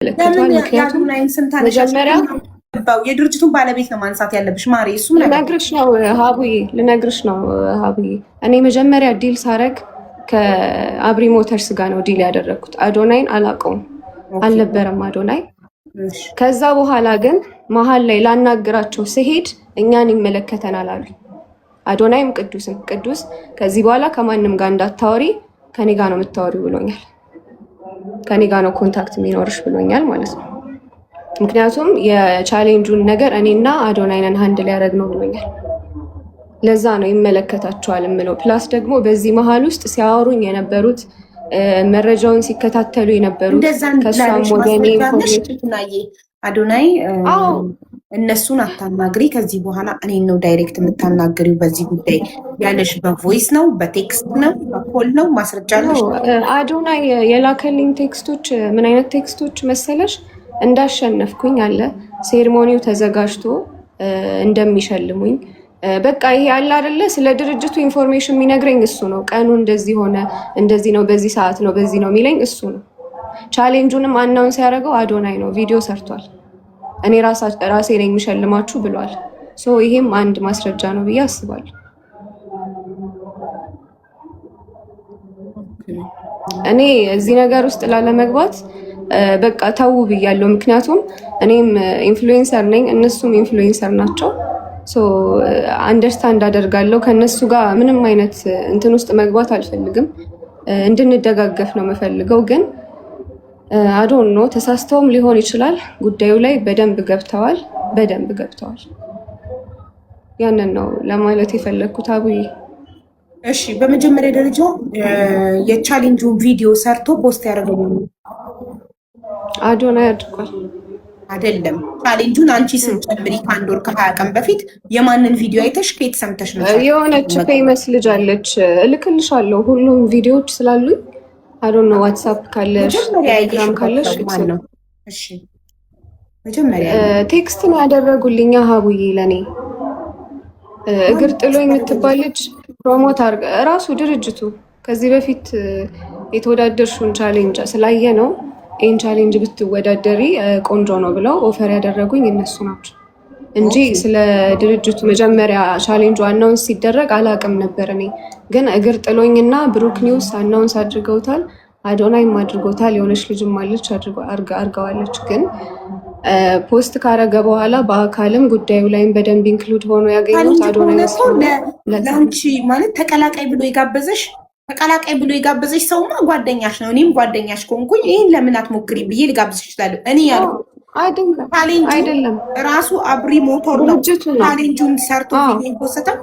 ለምን የአዶናይን ስም ታነሻለሽ? መጀመሪያ የድርጅቱን ባለቤት ነው ማንሳት ያለብሽ ማሬ። እሱ ልነግርሽ ነው ሀቡዬ። እኔ መጀመሪያ ዲል ሳረግ ከአብሪ ሞተርስ ጋር ነው ዲል ያደረግኩት። አዶናይን አላውቀውም፣ አልነበረም አዶናይ። ከዛ በኋላ ግን መሀል ላይ ላናግራቸው ስሄድ እኛን ይመለከተናል አሉ። አዶናይም ቅዱስ ከዚህ በኋላ ከማንም ጋር እንዳታወሪ ከኔ ጋር ነው የምታወሪው ብሎኛል። ከኔ ጋር ነው ኮንታክት የሚኖርሽ ብሎኛል ማለት ነው። ምክንያቱም የቻሌንጁን ነገር እኔና አዶናይንን ሃንድ ሊያደርግ ነው ብሎኛል። ለዛ ነው ይመለከታቸዋል የምለው። ፕላስ ደግሞ በዚህ መሀል ውስጥ ሲያወሩኝ የነበሩት መረጃውን ሲከታተሉ የነበሩት ከሷም ወገኔ አዶናይ እነሱን አታናግሪ፣ ከዚህ በኋላ እኔን ነው ዳይሬክት የምታናግሪው በዚህ ጉዳይ ያለሽ። በቮይስ ነው፣ በቴክስት ነው፣ በኮል ነው፣ ማስረጃ ነው። አዶናይ የላከልኝ ቴክስቶች ምን አይነት ቴክስቶች መሰለሽ? እንዳሸነፍኩኝ አለ፣ ሴሪሞኒው ተዘጋጅቶ እንደሚሸልሙኝ በቃ ይሄ አለ አይደለ፣ ስለ ድርጅቱ ኢንፎርሜሽን የሚነግረኝ እሱ ነው። ቀኑ እንደዚህ ሆነ፣ እንደዚህ ነው፣ በዚህ ሰዓት ነው፣ በዚህ ነው የሚለኝ እሱ ነው። ቻሌንጁንም አናውን ሲያደርገው አዶናይ ነው። ቪዲዮ ሰርቷል። እኔ ራሴ ነኝ የሚሸልማችሁ ብሏል። ሶ ይሄም አንድ ማስረጃ ነው ብዬ አስባለሁ። እኔ እዚህ ነገር ውስጥ ላለመግባት በቃ ተው ብያለሁ። ምክንያቱም እኔም ኢንፍሉዌንሰር ነኝ፣ እነሱም ኢንፍሉዌንሰር ናቸው። ሶ አንደርስታንድ አደርጋለሁ። ከነሱ ጋር ምንም አይነት እንትን ውስጥ መግባት አልፈልግም። እንድንደጋገፍ ነው የምፈልገው። ግን አዶን ነው ተሳስተውም ሊሆን ይችላል። ጉዳዩ ላይ በደንብ ገብተዋል። ያንን ነው ለማለት የፈለግኩት አቡዬ። እሺ፣ በመጀመሪያ ደረጃ የቻሌንጁን ቪዲዮ ሰርቶ ፖስት ያደረገው አዶናይ አድርጓል አይደለም? ቻሌንጁን አንቺ ስትጨምሪ ከአንድ ወር ከ20 ቀን በፊት የማንን ቪዲዮ አይተሽ ከየት ሰምተሽ ነው? የሆነች ፌመስ ልጅ አለች፣ እልክልሻለሁ ሁሉም ቪዲዮዎች ስላሉኝ። አዶን ነው ዋትሳፕ ካለሽ ቴሌግራም ካለሽ ነው። እሺ፣ መጀመሪያ ቴክስት ነው ያደረጉልኛ ሀቡዬ ለኔ። እግር ጥሎ የምትባል ልጅ ፕሮሞት አድርጋ እራሱ ድርጅቱ ከዚህ በፊት የተወዳደርሽውን ቻሌንጅ ስላየ ነው ይህን ቻሌንጅ ብትወዳደሪ ቆንጆ ነው ብለው ኦፈር ያደረጉኝ እነሱ ናቸው እንጂ ስለ ድርጅቱ መጀመሪያ ቻሌንጁ አናውንስ ሲደረግ አላውቅም ነበር። እኔ ግን እግር ጥሎኝና ብሩክ ኒውስ አናውንስ አድርገውታል፣ አዶናይም አድርጎታል፣ የሆነች ልጅም አለች አድርገዋለች። ግን ፖስት ካረገ በኋላ በአካልም ጉዳዩ ላይም በደንብ ኢንክሉድ ሆኖ ያገኙት አዶናይ ለአንቺ ማለት ተቀላቃይ ብሎ የጋበዘሽ ሰውማ ጓደኛሽ ነው። እኔም ጓደኛሽ ከሆንኩኝ ይህን ለምን አትሞክሪ ብዬ ልጋብዝሽ እችላለሁ። እኔ ያለው አይደለም ራሱ አብሪ ሞተር ነው ቻሌንጁን ሰርቶ ፖስተው።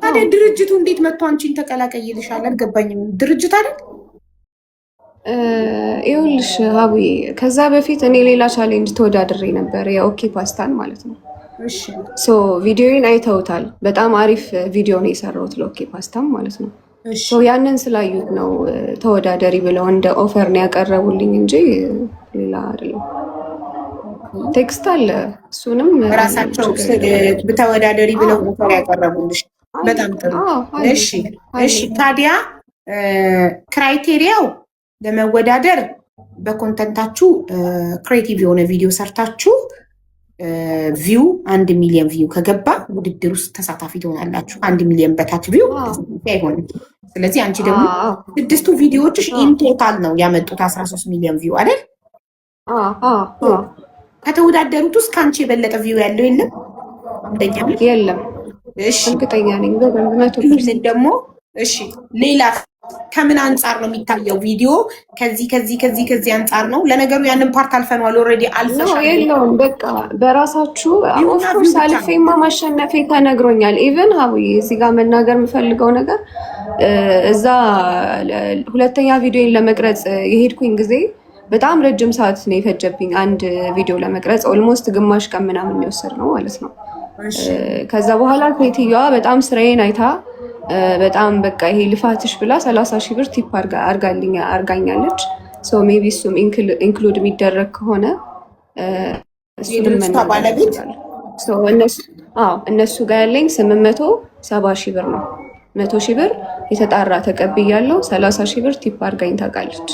ታዲያ ድርጅቱ እንዴት መጥቶ አንቺን ተቀላቀይ ይልሻል? አልገባኝም። ድርጅት አይደል? ይኸውልሽ ሀቡዬ፣ ከዛ በፊት እኔ ሌላ ቻሌንጅ ተወዳድሬ ነበር፣ የኦኬ ፓስታን ማለት ነው። ሶ ቪዲዮን አይተውታል። በጣም አሪፍ ቪዲዮ ነው የሰራሁት ለኦኬ ፓስታም ማለት ነው። ያንን ስላዩት ነው ተወዳደሪ ብለው እንደ ኦፈር ነው ያቀረቡልኝ እንጂ ሌላ አይደለም። ቴክስት አለ፣ እሱንም ራሳቸው ተወዳደሪ ብለው ኦፈር ያቀረቡልሽ። በጣም ጥሩ። እሺ ታዲያ ክራይቴሪያው ለመወዳደር በኮንተንታችሁ ክሬቲቭ የሆነ ቪዲዮ ሰርታችሁ ቪው 1 ሚሊዮን ቪው ከገባ ውድድር ውስጥ ተሳታፊ ትሆናላችሁ። 1 ሚሊዮን በታች ቪው አይሆንም። ስለዚህ አንቺ ደግሞ 6ቱ ቪዲዮዎችሽ ኢን ቶታል ነው ያመጡት 13 ሚሊዮን ቪው አይደል? ከተወዳደሩት ውስጥ ከአንቺ የበለጠ ቪው ያለው የለም? የለም። እሺ፣ እርግጠኛ ነኝ ይህንን ደግሞ እሺ፣ ሌላ ከምን አንጻር ነው የሚታየው ቪዲዮ? ከዚህ አንጻር ነው። ለነገሩ ያንን ፓርት አልፈነዋል። ኦልሬዲ አልፈሻል። የለውም በቃ በራሳችሁ ኦፍኮርስ አልፌማ ማሸነፌ ተነግሮኛል። ኢቨን ሀቡዬ እዚህ ጋር መናገር የምፈልገው ነገር እዛ ሁለተኛ ቪዲዮን ለመቅረጽ የሄድኩኝ ጊዜ በጣም ረጅም ሰዓት ነው የፈጀብኝ። አንድ ቪዲዮ ለመቅረጽ ኦልሞስት ግማሽ ቀን ምናምን የወሰድ ነው ማለት ነው። ከዛ በኋላ ሴትዮዋ በጣም ስራዬን አይታ በጣም በቃ ይሄ ልፋትሽ ብላ 30 ሺህ ብር ቲፕ አርጋኛለች። ሶ ሜቢ እሱም ኢንክሉድ የሚደረግ ከሆነ እነሱ ጋር ያለኝ 870 ሺህ ብር ነው። 100 ሺህ ብር የተጣራ ተቀብያለሁ። 30 ሺህ ብር ቲፕ አርጋኝ ታውቃለች።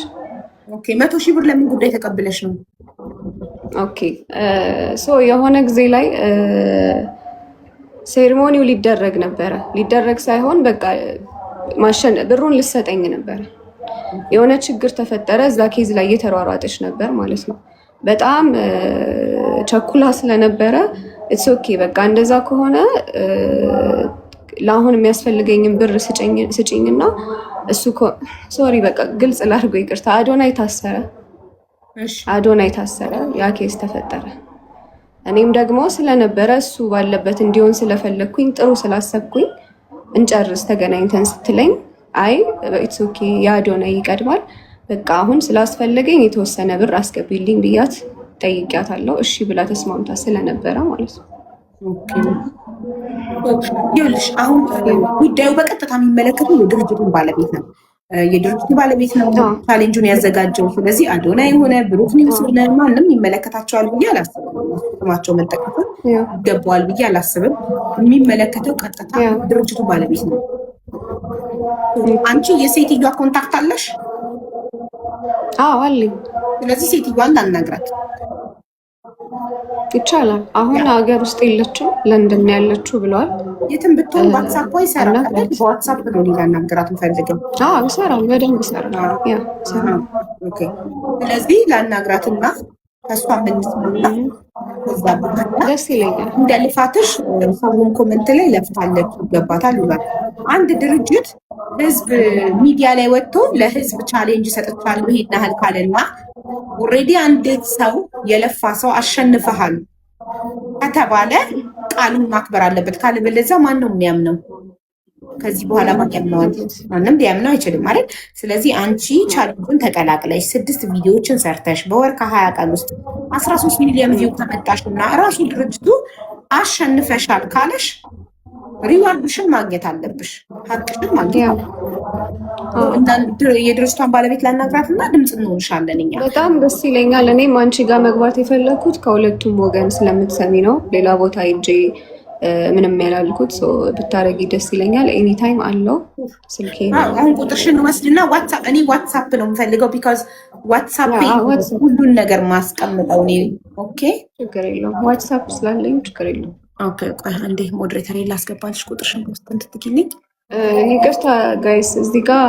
ኦኬ 100,000 ብር ለምን ጉዳይ ተቀብለሽ ነው? ኦኬ የሆነ ጊዜ ላይ ሴሪሞኒው ሊደረግ ሳይሆን በቃ ብሩን ልሰጠኝ ነበረ። የሆነ ችግር ተፈጠረ። እዛ ኬዝ ላይ እየተሯሯጠች ነበር ማለት ነው። በጣም ቸኩላ ስለነበረ ኢትስ ኦኬ በቃ እንደዛ ከሆነ ለአሁን የሚያስፈልገኝን ብር ስጭኝና እሱ ሶሪ በቃ ግልጽ ላድርገው፣ ይቅርታ አዶናይ ታሰረ። ያ ኬስ ተፈጠረ። እኔም ደግሞ ስለነበረ እሱ ባለበት እንዲሆን ስለፈለግኩኝ ጥሩ ስላሰብኩኝ እንጨርስ ተገናኝተን ስትለኝ አይ ኢትስ ኦኬ የአዶናይ ይቀድማል፣ በቃ አሁን ስላስፈለገኝ የተወሰነ ብር አስገቢልኝ ብያት ጠይቂያታለሁ። እሺ ብላ ተስማምታ ስለነበረ ማለት ነው። ይኸውልሽ አሁን ጉዳዩ በቀጥታ የሚመለከተው የድርጅቱን ባለቤት ነው። የድርጅቱ ባለቤት ነው ቻሌንጁን ያዘጋጀው። ስለዚህ አዶናይ የሆነ ብሩክ ኒውስ ሆነ ማንም ይመለከታቸዋል ብዬ አላስብም። ስማቸው መጠቀም ይገባዋል ብዬ አላስብም። የሚመለከተው ቀጥታ ድርጅቱ ባለቤት ነው። አንቺ የሴትዮዋ ኮንታክት አለሽ? አዎ አለኝ። ስለዚህ ሴትዮዋን ላናግራት ይቻላል። አሁን ሀገር ውስጥ የለችም፣ ለንደን ያለችው ብለዋል። የትም ብትሆን ዋትሳፕ ይሰራል። በዋትሳፕ ነው ላናግራት የምፈልገው። ይሰራል፣ በደንብ ይሰራል። ስለዚህ ላናግራትና ከእሷ ምንስሙና ደስ ይለኛል። እንደ ልፋትሽ ሰውን ኮመንት ላይ ለፍታለች ይገባታል ይላል። አንድ ድርጅት ህዝብ ሚዲያ ላይ ወጥቶ ለህዝብ ቻሌንጅ ሰጥቻለሁ ይሄን ያህል ካለና ኦልሬዲ አንድ ሰው የለፋ ሰው አሸንፈሃል ከተባለ ቃሉን ማክበር አለበት። ካልበለዚያ ማን ነው የሚያምነው? ከዚህ በኋላ ማን ያምነዋል? ማንም ሊያምነው አይችልም ማለት። ስለዚህ አንቺ ቻሌንጁን ተቀላቅለሽ 6 ቪዲዮዎችን ሰርተሽ በወር ከ20 ቀን ውስጥ 13 ሚሊዮን ቪው ከመጣሽና ራሱ ድርጅቱ አሸንፈሻል ካለሽ ሪዋርድሽን ማግኘት አለብሽ፣ ሀቅሽን ማግኘት አለብሽ። የድርጅቷን ባለቤት ላናግራትና ድምፅ እንሆንሻለን እኛ። በጣም ደስ ይለኛል። እኔም አንቺ ጋር መግባት የፈለግኩት ከሁለቱም ወገን ስለምትሰሚ ነው። ሌላ ቦታ ሂጄ ምንም ያላልኩት ብታረጊ ደስ ይለኛል። ኤኒታይም አለው ስልኬ። አሁን ቁጥርሽን ወስድና እኔ ዋትሳፕ ነው የምፈልገው፣ ቢካዝ ዋትሳፕ ሁሉን ነገር ማስቀምጠው እኔ። ኦኬ ችግር የለውም፣ ዋትሳፕ ስላለኝ ችግር የለውም። ኦኬ ቆይ አንዴ ሞዴሬተር ላስገባልሽ፣ ቁጥርሽን ውስጥ እንትትኪልኝ። ይቅርታ ጋይስ፣ እዚህ ጋር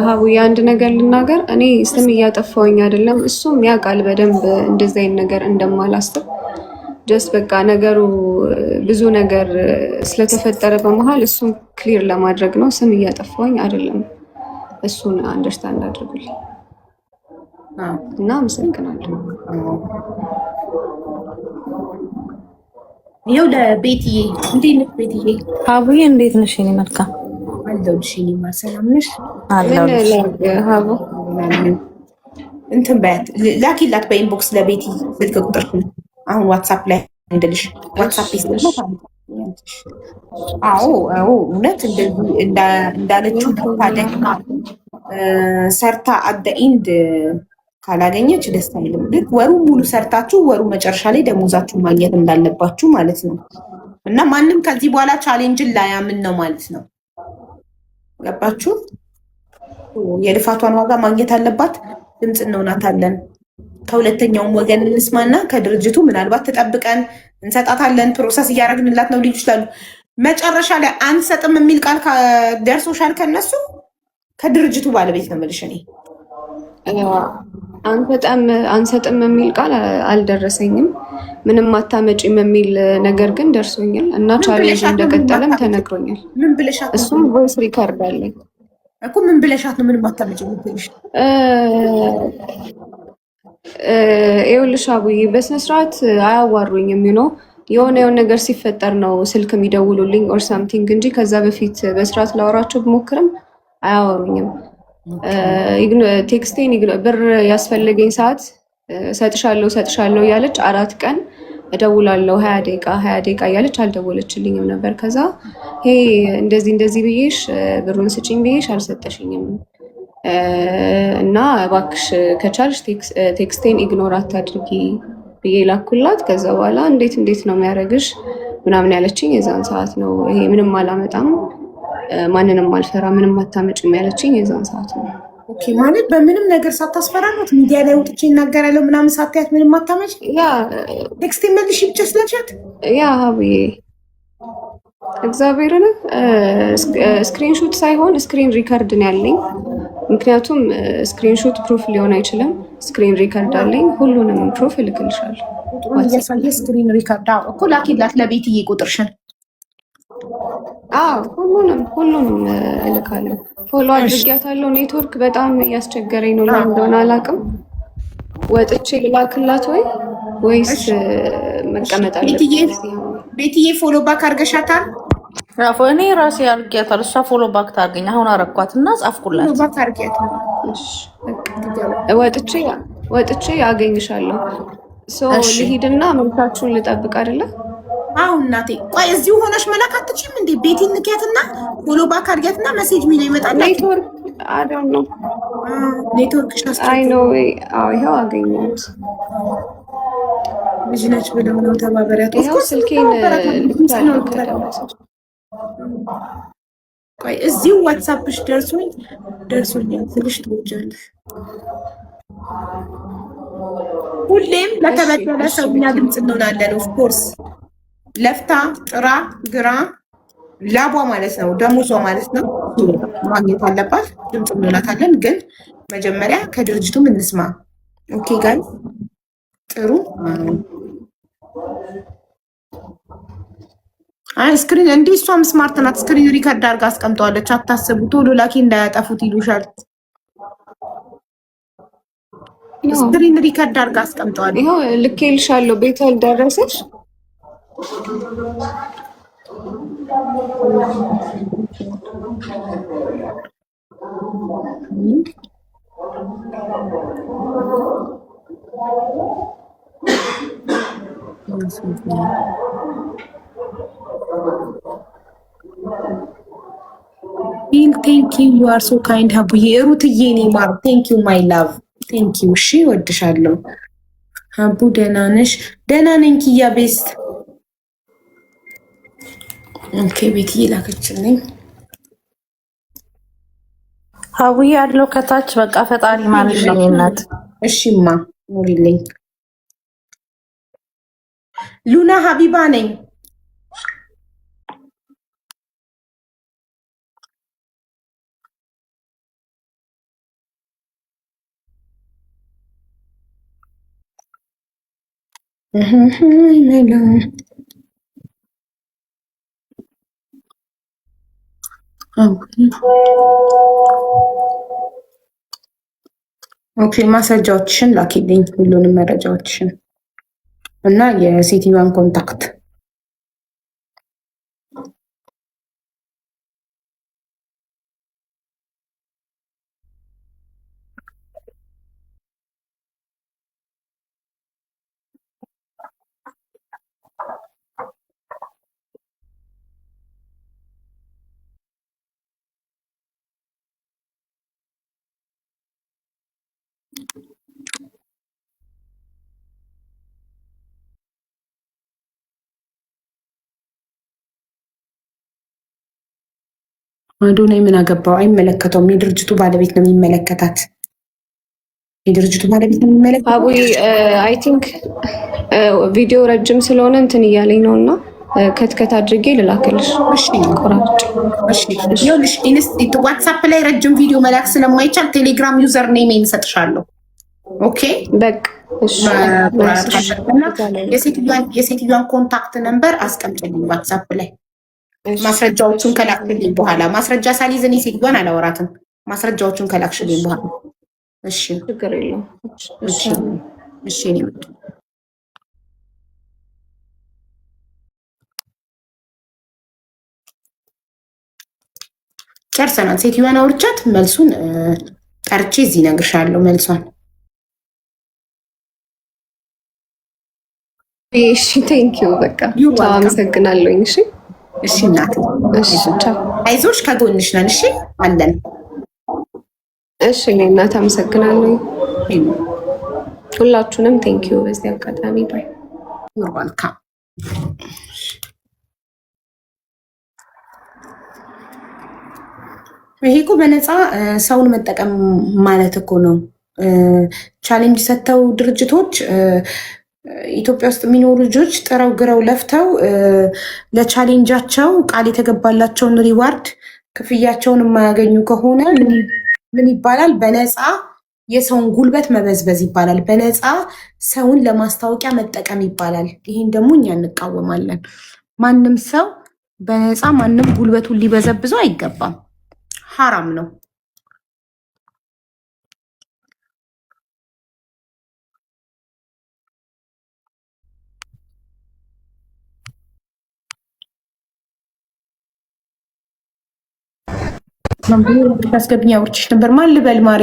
ሀቡ የአንድ ነገር ልናገር። እኔ ስም እያጠፋውኝ አይደለም፣ እሱም ያውቃል በደንብ እንደዚህ አይነት ነገር እንደማላስብ። ጀስት በቃ ነገሩ ብዙ ነገር ስለተፈጠረ በመሀል እሱን ክሊር ለማድረግ ነው። ስም እያጠፋውኝ አይደለም፣ እሱን አንደርስታንድ አድርጉልኝ እና አመሰግናለሁ። ይኸው ለቤትዬ እንዴት ነሽ? ቤትዬ ሀቡዬ እንዴት ነሽ? እኔ መልካም አለሁልሽ። እኔማ ሰላም ነሽ? ሀቡ እንትን በያት ላኪላት በኢንቦክስ ለቤቲ ስልክ ቁጥር አሁን ዋትሳፕ ላይ እንድልሽ ዋትሳፕ ይስልሽ። አዎ እውነት እንደዚህ እንዳለችው ታደግማ ሰርታ አደ ኢንድ ካላገኘች ደስ አይልም። ልክ ወሩ ሙሉ ሰርታችሁ ወሩ መጨረሻ ላይ ደሞዛችሁ ማግኘት እንዳለባችሁ ማለት ነው። እና ማንም ከዚህ በኋላ ቻሌንጅን ላያምን ነው ማለት ነው። ገባችሁ? የልፋቷን ዋጋ ማግኘት አለባት። ድምፅ እንሆናታለን። ከሁለተኛውም ወገን እንስማና ከድርጅቱ ምናልባት ተጠብቀን እንሰጣታለን። ፕሮሰስ እያደረግንላት ነው ሊሉ ይችላሉ። መጨረሻ ላይ አንሰጥም የሚል ቃል ደርሶሻል ከነሱ? ከድርጅቱ ባለቤት ነው የምልሽ እኔ። አንሰጥም የሚል ቃል አልደረሰኝም። ምንም አታመጪም የሚል ነገር ግን ደርሶኛል እና ቻሌንጅ እንደቀጠለም ተነግሮኛል። ምን ብለሻት? እሱም ቮይስ ሪካርድ አለኝ እኮ። ምን ብለሻት ነው ምንም አታመጪም የምትልሽ? ይኸውልሽ አቡዬ በስነስርዓት አያዋሩኝም። የሆነ ነገር ሲፈጠር ነው ስልክ የሚደውሉልኝ ኦር ሳምቲንግ እንጂ ከዛ በፊት በስርዓት ላወራቸው ብሞክርም አያወሩኝም። ቴክስቴን ብር ያስፈለገኝ ሰዓት ሰጥሻለሁ እያለች 4 ቀን እደውላለሁ 20 ደቂቃ እያለች አልደወለችልኝም ነበር። ከዛ ይሄ እንደዚህ ብዬሽ ብሩን ስጭኝ ብዬሽ አልሰጠሽኝም እና እባክሽ ከቻልሽ ቴክስቴን ኢግኖር አታድርጊ ብዬ ላኩላት። ከዛ በኋላ እንዴት ነው የሚያደርግሽ ምናምን ያለችኝ የዛን ሰዓት ነው። ይሄ ምንም አላመጣም፣ ማንንም አልፈራ፣ ምንም አታመጭም ያለችኝ የዛን ሰዓት ነው። ኦኬ ማለት በምንም ነገር ሳታስፈራራት ሚዲያ ላይ ወጥቼ እናገራለሁ ምናምን ሳታያት ምንም አታመጭ። ያ ቴክስት መልሽ ብቻ ስለቻት ያ ሀቡዬ እግዚአብሔርን ስክሪንሾት ሳይሆን ስክሪን ሪከርድ ነው ያለኝ። ምክንያቱም ስክሪንሾት ፕሩፍ ሊሆን አይችልም። ስክሪን ሪከርድ አለኝ። ሁሉንም ፕሩፍ እልክልሻለሁ። እያሳየ ስክሪን ሪከርድ እኮ ላኪላት ለቤትዬ ቁጥርሽን። ሁሉንም እልካለሁ። ፎሎ አድርጊያታለሁ። ኔትወርክ በጣም እያስቸገረኝ ነው። ለምን እንደሆነ አላውቅም። ወጥቼ ልላክላት ወይስ መቀመጥ አለብኝ? ቤትዬ ፎሎ ባክ አድርገሻታል? እኔ ራሴ አድርጊያታል። እሷ ፎሎ ባክ ታርገኝ። አሁን አረኳት እና ጻፍኩላት። ፎሎ ባክ አድርጊያታል። ወጥቼ አገኝሻለሁ። ልሂድና መምታችሁን ልጠብቅ አይደለ? አሁን እናቴ ቆይ እዚሁ ሆነሽ መላክ አትችይም እንዴ? ቤቲ ንኪያትና ፎሎ ባክ አድርጊያትና ሜሴጅ ሚል ይመጣል። ኔትወርክ አይደል ነው ኔትወርክሽ አይ ኖ ይኸው አገኘሁት። ልጅ ነች ብለው ነው ተባበሪያት። ይኸው ስልኬን ቆይ እዚሁ ዋትሳፕሽ ደርሶኛል ስልሽ ትወጃለሽ። ሁሌም ለተበደለ ሰው እኛ ድምፅ እንሆናለን። ኦፍኮርስ ለፍታ ጥራ ግራ ላቧ ማለት ነው ደሞዟ ማለት ነው ማግኘት አለባት። ድምፅ እንሆናታለን። ግን መጀመሪያ ከድርጅቱም እንስማ። ኦኬ ጋይ ጥሩ ስክሪን እንዴ እሷም ስማርት ናት። ስክሪን ሪከርድ አድርጋ አስቀምጠዋለች። አታስቡ፣ ቶሎ ላኪ እንዳያጠፉት ይሉሻል። ስክሪን ሪከርድ አድርጋ አስቀምጠዋለች። ይኸው ልኬልሻለሁ። ቤተል ደረሰሽ? ቴንክ ዩ ዩ አር ሶ ካይንድ ሀቡዬ። ሩትዬ እኔ ማር ቴንክ ዩ ማይ ላቭ ቴንክ ዩ። እሺ እወድሻለሁ ሀቡ። ደህና ነሽ? ደህና ነኝ ኪያ ቤስት። ኦኬ ቤትዬ ላከችልኝ። ሀቡዬ ያለው ከታች በቃ ፈጣሪ ማለት ነው እናት። እሺማ ኑሪልኝ። ሉና ሀቢባ ነኝ። ኦኬ ማስረጃዎችሽን ላኪልኝ፣ ሁሉንም መረጃዎችሽን እና የሴትዮዋን ኮንታክት። አዶናይ ምን አገባው? አይመለከተውም። የድርጅቱ ባለቤት ነው የሚመለከታት። የድርጅቱ ባለቤት ነው የሚመለከታት። አቡይ አይ ቲንክ ቪዲዮ ረጅም ስለሆነ እንትን እያለኝ ነው እና ከትከት አድርጌ ልላክልሽ። ዋትሳፕ ላይ ረጅም ቪዲዮ መላክ ስለማይቻል ቴሌግራም ዩዘር ኔም እንሰጥሻለሁ። ኦኬ በቃ የሴትዮዋን ኮንታክት ነምበር አስቀምጭልኝ ዋትሳፕ ላይ። ማስረጃዎቹን ከላክልኝ በኋላ ማስረጃ ሳልይዝ እኔ ሴትዮዋን አላወራትም። ማስረጃዎቹን ከላክሽልኝ በኋላ እሺ። ችግር የለውም። እሺ እኔ መጡ ጨርሰናል። ሴትዮዋን አውርቻት መልሱን ጠርቼ እዚህ እነግርሻለሁ መልሷን። እሺ ቴንኪው በቃ አመሰግናለሁኝ። እሺ እሺ እናቴ እሺ ቻው። አይዞሽ ከጎንሽ ነን። እሺ አለን። እሺ እኔ እናት አመሰግናለሁኝ ሁላችሁንም ቴንኪው በዚህ አጋጣሚ ባይ ዩር ዌልካም። ይሄ እኮ በነፃ ሰውን መጠቀም ማለት እኮ ነው። ቻሌንጅ ሰጥተው ድርጅቶች ኢትዮጵያ ውስጥ የሚኖሩ ልጆች ጥረው ግረው ለፍተው ለቻሌንጃቸው ቃል የተገባላቸውን ሪዋርድ ክፍያቸውን የማያገኙ ከሆነ ምን ይባላል? በነፃ የሰውን ጉልበት መበዝበዝ ይባላል። በነፃ ሰውን ለማስታወቂያ መጠቀም ይባላል። ይህን ደግሞ እኛ እንቃወማለን። ማንም ሰው በነፃ ማንም ጉልበቱን ሊበዘብዘው አይገባም። ሐራም ነው። ታስገብኛ ውርችሽ ነበር። ማን ልበል ማሬ?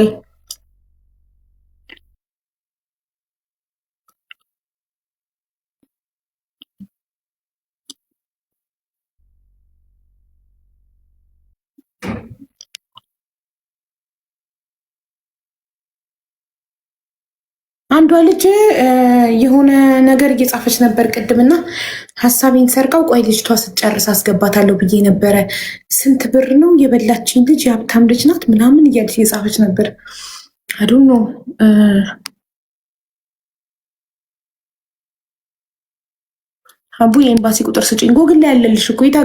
አንዷ ልጅ የሆነ ነገር እየጻፈች ነበር ቅድምና ሀሳቤን ሰርቀው፣ ቆይ ልጅቷ ስትጨርስ አስገባታለሁ ብዬ ነበረ። ስንት ብር ነው የበላችኝ ልጅ፣ የሀብታም ልጅ ናት ምናምን እያለች እየጻፈች ነበር። አዶኖ አቡ የኤምባሲ ቁጥር ስጭኝ። ጎግል ላይ ያለልሽ እኮ የት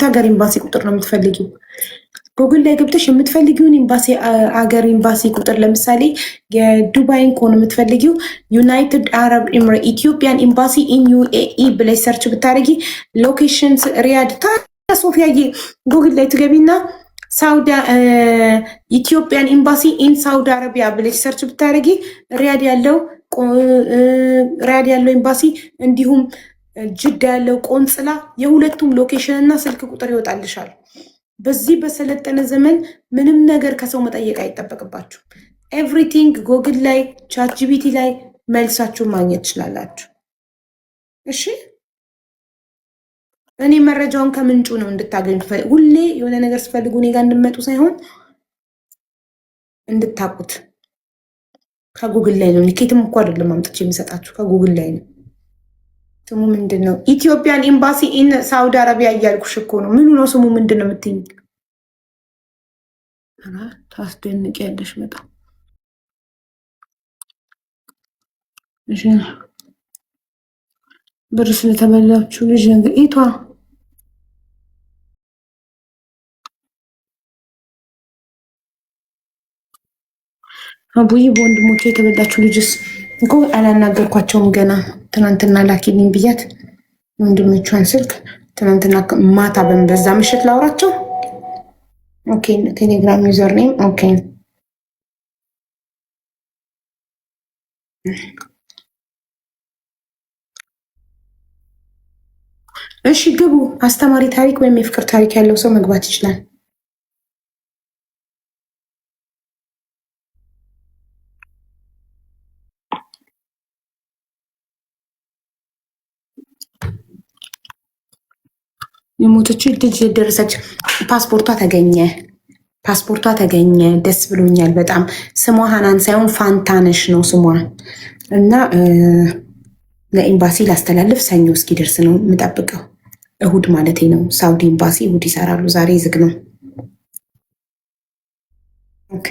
ሀገር ኤምባሲ ቁጥር ነው የምትፈልጊው? ጎግል ላይ ገብተሽ የምትፈልጊውን ኤምባሲ አገር ኤምባሲ ቁጥር፣ ለምሳሌ የዱባይን ከሆነ የምትፈልጊው ዩናይትድ አረብ ኤምሬት ኢትዮጵያን ኤምባሲ ኢን ዩኤኢ ብለሽ ሰርች ብታደርጊ ሎኬሽን ሪያድ ሶፊያዬ ጎግል ላይ ትገቢና ኢትዮጵያን ኤምባሲ ኢን ሳውዲ አረቢያ ብለሽ ሰርች ብታደርጊ ሪያድ ያለው ኤምባሲ እንዲሁም ጅዳ ያለው ቆንጽላ የሁለቱም ሎኬሽን እና ስልክ ቁጥር ይወጣልሻል። በዚህ በሰለጠነ ዘመን ምንም ነገር ከሰው መጠየቅ አይጠበቅባችሁ። ኤቭሪቲንግ ጎግል ላይ ቻት ጂቢቲ ላይ መልሳችሁን ማግኘት ትችላላችሁ። እሺ እኔ መረጃውን ከምንጩ ነው እንድታገኙ። ሁሌ የሆነ ነገር ስፈልጉ እኔ ጋር እንድመጡ ሳይሆን እንድታቁት። ከጉግል ላይ ነው። ኬትም እኮ አይደለም አምጥቼ የሚሰጣችሁ ከጉግል ላይ ነው። ስሙ ምንድን ነው? ኢትዮጵያን ኤምባሲ ኢን ሳውዲ አረቢያ እያልኩሽ እኮ ነው። ምኑ ነው ስሙ? ምንድን ነው የምትይኝ? ታስደንቅ ያለሽ በጣም ብር ስለተበላችሁ ልጅ ነገር ኢቷ አቡይ በወንድሞቼ የተበላችሁ ልጅስ እኮ አላናገርኳቸውም ገና። ትናንትና ላኪልኝ ብያት ወንድሞቿን ስልክ ትናንትና ማታ በዛ ምሽት ላውራቸው። ኦኬ ቴሌግራም ዩዘር ኔም ኦኬ። እሺ ግቡ። አስተማሪ ታሪክ ወይም የፍቅር ታሪክ ያለው ሰው መግባት ይችላል። የሞተች ልጅ የደረሰች ፓስፖርቷ ተገኘ። ደስ ብሎኛል በጣም። ስሟ ሀናን ሳይሆን ፋንታነሽ ነው ስሟ። እና ለኤምባሲ ላስተላልፍ ሰኞ እስኪደርስ ነው የምጠብቀው። እሁድ ማለቴ ነው። ሳውዲ ኤምባሲ እሁድ ይሰራሉ። ዛሬ ዝግ ነው። ኦኬ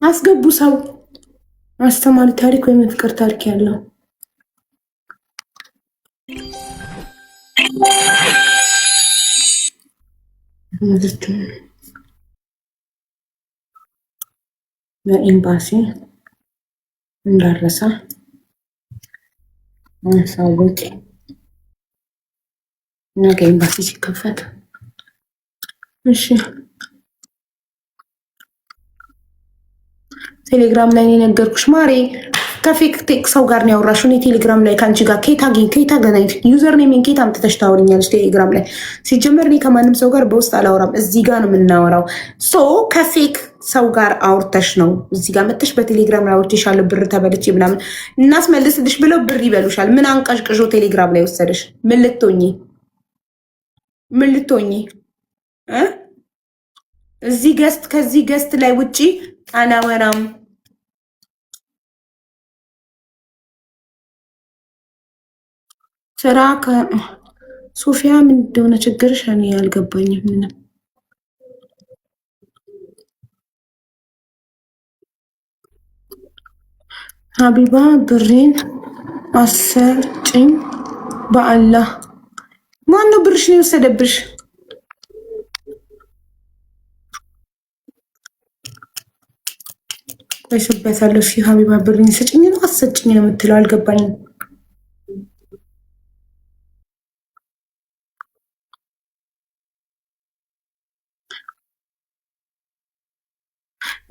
አስገቡ ሰው አስተማሪ ታሪክ ወይም የፍቅር ታሪክ ያለው በኤምባሲ እንዳረሳ ማሳወቅ ነገ ኤምባሲ ሲከፈት። እሺ ቴሌግራም ላይ የነገርኩሽ ማሬ ከፌክ ሰው ጋር ነው ያወራሽው። እኔ ቴሌግራም ላይ ከአንቺ ጋር ከየት አገናኝሽ? ዩዘር ኔሜን ከየት አምጥተሽ ታወሪኛለሽ? ቴሌግራም ላይ ሲጀመር እኔ ከማንም ሰው ጋር በውስጥ አላወራም። እዚህ ጋር ነው የምናወራው። ከፌክ ሰው ጋር አውርተሽ ነው እዚህ ጋር መጥተሽ በቴሌግራም ላይ አውርተሻለሁ ብር ተበልቼ ምናምን እናስመልስልሽ ብለው ብር ይበሉሻል። ምን አንቀሽቅሾ ቴሌግራም ላይ ወሰደሽ? ምን ልትሆኚ እዚህ ገስት ከዚህ ገስት ላይ ውጪ አላወራም። ስራ ከሶፊያ ምን እንደሆነ ችግርሽ እኔ አልገባኝም ምንም። ሀቢባ ብሬን አሰጭኝ በአላህ። ማነው ብርሽን የወሰደብሽ? ወይስበታለሁ። እሺ ሀቢባ ብሬን ስጭኝ ነው አሰጭኝ ነው የምትለው? አልገባኝም።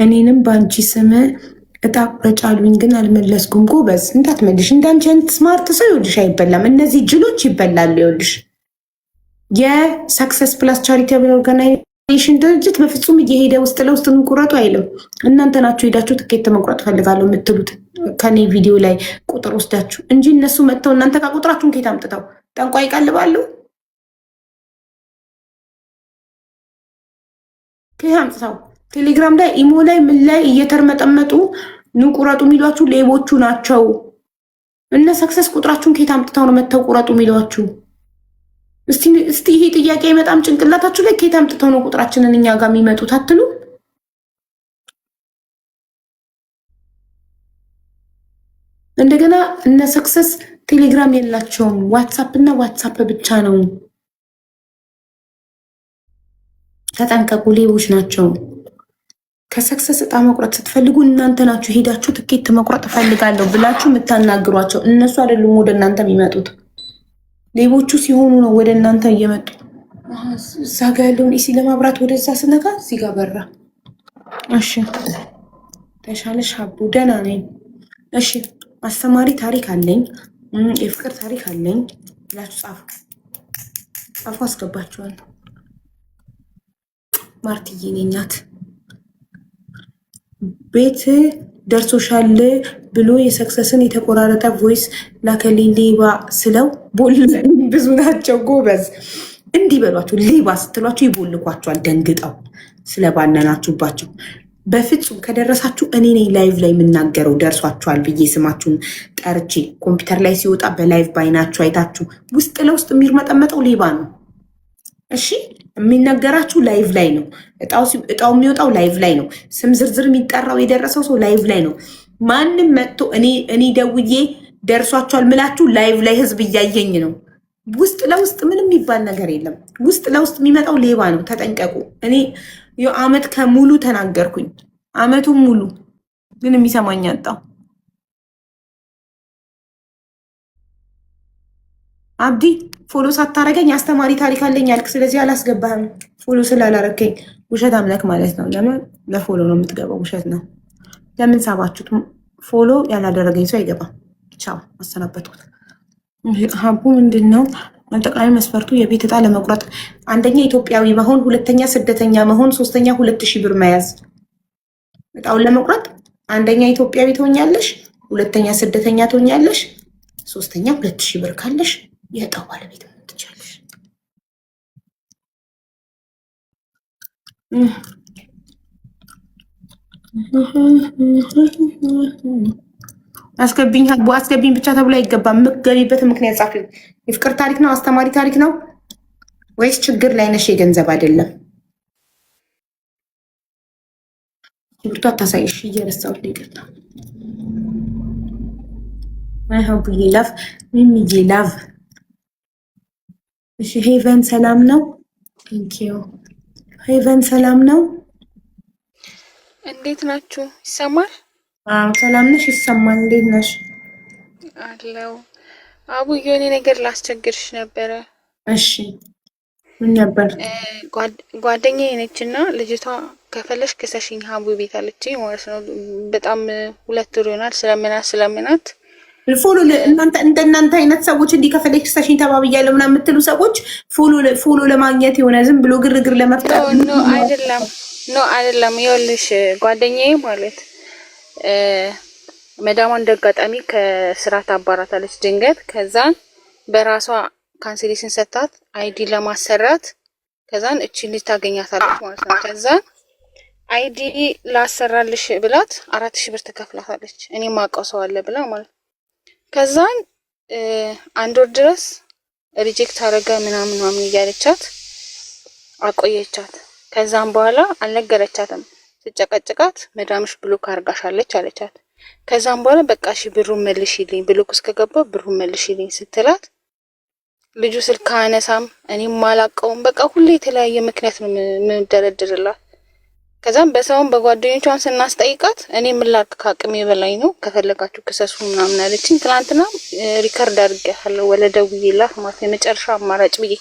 እኔንም በአንቺ ስም እጣ ቁረጭ አሉኝ ግን አልመለስኩም። ጎበዝ እንዳትመልሽ። እንዳንቺ አይነት ስማርት ሰው ይኸውልሽ አይበላም። እነዚህ ጅሎች ይበላሉ። ይኸውልሽ የሰክሰስ ፕላስ ቻሪቴብል ኦርጋናይዜሽን ድርጅት በፍጹም እየሄደ ውስጥ ለውስጥ እንቁረጡ አይልም። እናንተ ናችሁ ሄዳችሁ ትኬት መቁረጥ ፈልጋለሁ የምትሉት ከኔ ቪዲዮ ላይ ቁጥር ወስዳችሁ እንጂ እነሱ መጥተው እናንተ ጋር ቁጥራችሁን ከየት አምጥተው ጠንቋይ ይቀልባሉ? ከየት አምጥተው ቴሌግራም ላይ ኢሞ ላይ ምን ላይ እየተርመጠመጡ ንቁረጡ የሚሏችሁ ሌቦቹ ናቸው። እነ ሰክሰስ ቁጥራችሁን ከየት አምጥተው ነው መተው ቁረጡ የሚሏችሁ? እስቲ ይሄ ጥያቄ በጣም ጭንቅላታችሁ ላይ ከየት አምጥተው ነው ቁጥራችንን እኛ ጋር የሚመጡት አትሉ? እንደገና እነ ሰክሰስ ቴሌግራም የላቸውም። ዋትሳፕ እና ዋትሳፕ ብቻ ነው። ተጠንቀቁ፣ ሌቦች ናቸው። ከሰክሰስ እጣ መቁረጥ ስትፈልጉ እናንተ ናችሁ ሄዳችሁ ትኬት መቁረጥ እፈልጋለሁ ብላችሁ የምታናግሯቸው። እነሱ አይደሉም ወደ እናንተ የሚመጡት። ሌቦቹ ሲሆኑ ነው ወደ እናንተ እየመጡ። እዛ ጋ ያለውን ኢሲ ለማብራት ወደዛ ስነጋ እዚህ ጋር በራ። እሺ ተሻለሽ ሀቡ? ደህና ነኝ። እሺ አስተማሪ ታሪክ አለኝ፣ የፍቅር ታሪክ አለኝ ብላችሁ ጻፉ። አስገባችኋል። ማርትዬ እኔ ናት። ቤት ደርሶሻል ብሎ የሰክሰስን የተቆራረጠ ቮይስ ላከልኝ። ሌባ ስለው ብዙ ናቸው ጎበዝ። እንዲህ በሏቸው። ሌባ ስትሏቸው ይቦልኳቸዋል ደንግጠው ስለባነናችሁባቸው። በፍጹም ከደረሳችሁ እኔ ነኝ ላይቭ ላይ የምናገረው ደርሷችኋል ብዬ ስማችሁን ጠርቼ ኮምፒውተር ላይ ሲወጣ በላይቭ ባይናችሁ አይታችሁ። ውስጥ ለውስጥ የሚርመጠመጠው ሌባ ነው። እሺ የሚነገራችሁ ላይቭ ላይ ነው። እጣው የሚወጣው ላይቭ ላይ ነው። ስም ዝርዝር የሚጠራው የደረሰው ሰው ላይቭ ላይ ነው። ማንም መጥቶ እኔ ደውዬ ደርሷቸዋል ምላችሁ ላይቭ ላይ ህዝብ እያየኝ ነው። ውስጥ ለውስጥ ምንም የሚባል ነገር የለም። ውስጥ ለውስጥ የሚመጣው ሌባ ነው። ተጠንቀቁ። እኔ አመት ከሙሉ ተናገርኩኝ። አመቱን ሙሉ ግን የሚሰማኝ አጣው። አብዲ ፎሎ ሳታረገኝ አስተማሪ ታሪክ አለኝ ያልክ፣ ስለዚህ አላስገባህም። ፎሎ ስላላረከኝ ውሸት አምለክ ማለት ነው። ለምን ለፎሎ ነው የምትገባው? ውሸት ነው። ለምን ሳባችሁት? ፎሎ ያላደረገኝ ሰው አይገባም። ቻው፣ አሰናበትኩት። ሀቡ ምንድን ነው አጠቃላይ መስፈርቱ? የቤት እጣ ለመቁረጥ አንደኛ ኢትዮጵያዊ መሆን፣ ሁለተኛ ስደተኛ መሆን፣ ሶስተኛ 2000 ብር መያዝ። እጣውን ለመቁረጥ አንደኛ ኢትዮጵያዊ ትሆኛለሽ፣ ሁለተኛ ስደተኛ ትሆኛለሽ፣ ሶስተኛ 2000 ብር ካለሽ የእጣው ባለቤት ምን ትችላለሽ? አስገቢኝ አስገቢኝ ብቻ ተብሎ አይገባም። የምትገቢበት ምክንያት ጻፊ። የፍቅር ታሪክ ነው? አስተማሪ ታሪክ ነው ወይስ ችግር ላይ ነሽ? የገንዘብ አይደለም። ብርቱ አታሳይሽ። እየረሳሁት ይቅርታ። ሀቡዬ ላቭ ሚሚዬ ላቭ። እሺ ሄቨን ሰላም ነው? ቴንኪዩ ሄቨን ሰላም ነው? እንዴት ናችሁ? ይሰማል? ሰላም ነሽ? ይሰማል። እንዴት ነሽ? አለው አቡ የሆነ ነገር ላስቸግርሽ ነበረ። እሺ ምን ነበር? ጓደኛዬ ነች እና ልጅቷ ከፈለሽ ክሰሽኝ ሀቡ ቤት አለችኝ ማለት ነው። በጣም 2 ወር ይሆናል ስለምናት ፎሎ እናንተ እንደናንተ አይነት ሰዎች እንዲህ ከፈለሽ ክሰሽኝ ተባብያለሁ ምናምን የምትሉ ሰዎች ፎሎ ለማግኘት የሆነ ዝም ብሎ ግርግር ለመፍጠር አይደለም። ይኸውልሽ ጓደኛዬ ማለት መዳሟ እንዳጋጣሚ ከስራ ታባራታለች ድንገት። ከዛን በራሷ ካንሴሌሽን ሰታት አይዲ ለማሰራት ከዛን እቺ ልጅ ታገኛታለች ማለት ነው። ከዛን አይዲ ላሰራልሽ ብላት 4000 ብር ትከፍላታለች። እኔ ማውቀው ሰው አለ ብላ ማለት ከዛን 1 ወር ድረስ ሪጀክት አረገ ምናምን እያለቻት አቆየቻት። ከዛም በኋላ አልነገረቻትም። ስጨቀጭቃት መዳምሽ ብሎክ አርጋሻለች አለቻት። ከዛም በኋላ በቃ እሺ ብሩን መልሽልኝ፣ ብሎክ እስከገባ ብሩን መልሽልኝ ስትላት ልጁ ስልክ አነሳም፣ እኔም አላቀውም። በቃ ሁሌ የተለያየ ምክንያት ነው የምንደረድርላት። ከዛም በሰውም በጓደኞቿን ስናስጠይቃት እኔ ምን ላድርግ ከአቅሜ በላይ ነው፣ ከፈለጋችሁ ክሰሱ ምናምን አለችኝ። ትናንትና ሪከርድ አድርጌያለሁ ወለ ደውዬላት ማለት የመጨረሻ አማራጭ ብዬ